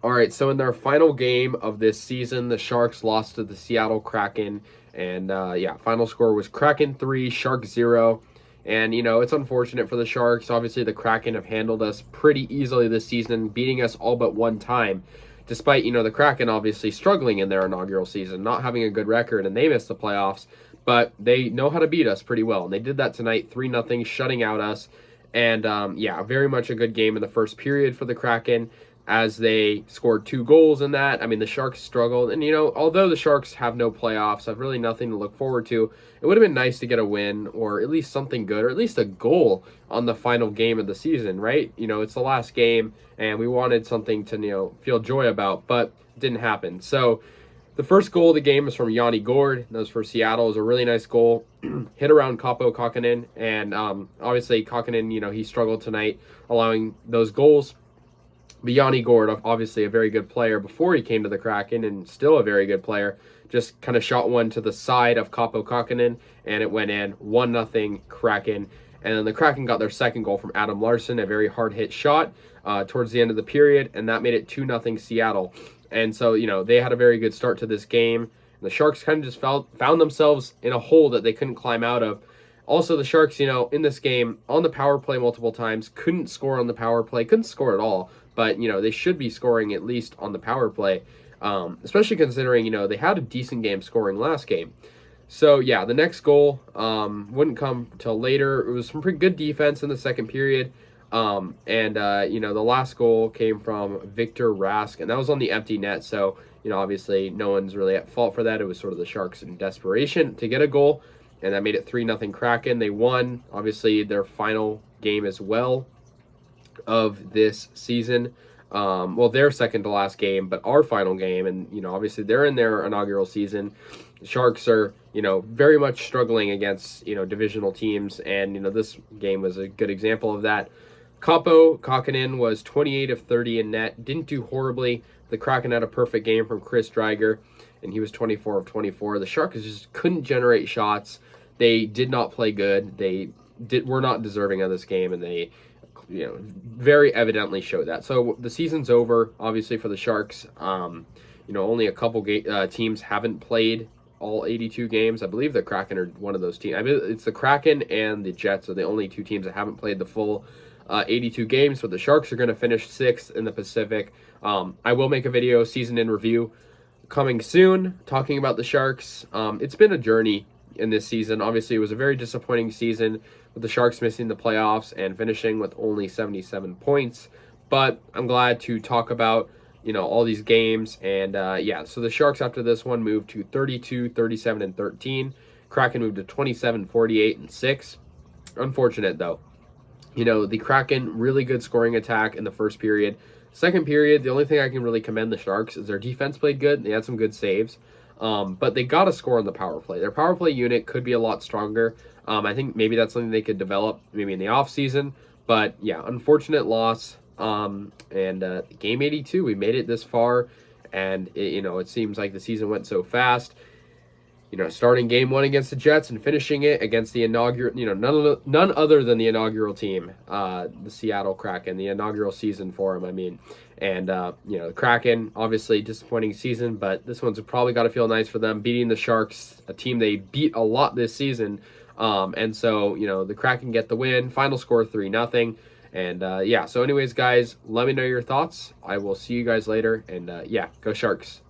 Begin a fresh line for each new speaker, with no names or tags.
All right, so in their final game of this season, the Sharks lost to the Seattle Kraken. And yeah, final score was Kraken 3, Sharks 0. And, it's unfortunate for the Sharks. Obviously, the Kraken have handled us pretty easily this season, beating us all but one time. Despite, the Kraken obviously struggling in their inaugural season, not having a good record, and they missed the playoffs. But they know how to beat us pretty well. And they did that tonight, 3-0, shutting out us. And, yeah, very much a good game in the first period for the Kraken as they scored 2 goals in that. I mean, the Sharks struggled. And, although the Sharks have no playoffs, have really nothing to look forward to, it would have been nice to get a win or at least something good or at least a goal on the final game of the season, right? It's the last game and we wanted something to, feel joy about, but it didn't happen. So the first goal of the game is from Yanni Gourde. That was for Seattle. It was a really nice goal. Hit around Kaapo Kähkönen. And obviously, Kähkönen, he struggled tonight allowing those goals. But Yanni Gourde, obviously a very good player before he came to the Kraken and still a very good player, just kind of shot one to the side of Kaapo Kähkönen and it went in 1-0 Kraken. And then the Kraken got their second goal from Adam Larsson, a very hard-hit shot towards the end of the period, and that made it 2-0 Seattle. And so, they had a very good start to this game. The Sharks kind of just found themselves in a hole that they couldn't climb out of. Also, the Sharks, in this game, on the power play multiple times, couldn't score on the power play, couldn't score at all. But, they should be scoring at least on the power play, especially considering, they had a decent game scoring last game. So, yeah, the next goal wouldn't come till later. It was some pretty good defense in the second period. The last goal came from Victor Rask, and that was on the empty net. So, obviously, no one's really at fault for that. It was sort of the Sharks in desperation to get a goal, and that made it 3-0 Kraken. They won, obviously, their final game as well of this season. Their second to last game, but our final game, and obviously they're in their inaugural season. The Sharks are very much struggling against divisional teams, and this game was a good example of that. Kaapo Kähkönen was 28 of 30 in net, didn't do horribly. The Kraken had a perfect game from Chris Driedger, and he was 24 of 24. The Sharks just couldn't generate shots. They did not play good. Were not deserving of this game, and they very evidently showed that. So the season's over, obviously, for the Sharks. Only a couple teams haven't played all 82 games. I believe the Kraken are one of those teams. I mean, it's the Kraken and the Jets are the only two teams that haven't played the full 82 games. So the Sharks are going to finish 6th in the Pacific. I will make a video, season in review, coming soon, talking about the Sharks. It's been a journey in this season. Obviously, it was a very disappointing season with the Sharks missing the playoffs and finishing with only 77 points. But I'm glad to talk about, all these games. And, so the Sharks after this one moved to 32, 37, and 13. Kraken moved to 27, 48, and 6. Unfortunate, though. The Kraken, really good scoring attack in the first period. Second period, the only thing I can really commend the Sharks is their defense played good. They had some good saves. But they got to score on the power play. Their power play unit could be a lot stronger. I think maybe that's something they could develop maybe in the offseason. But, yeah, unfortunate loss. Game 82, we made it this far. And, it seems like the season went so fast. Starting game 1 against the Jets and finishing it against the inaugural, none other than the inaugural team, the Seattle Kraken, the inaugural season for them, I mean. And, the Kraken, obviously disappointing season, but this one's probably got to feel nice for them, beating the Sharks, a team they beat a lot this season. The Kraken get the win, final score 3-0. And, so anyways, guys, let me know your thoughts. I will see you guys later. And, go Sharks.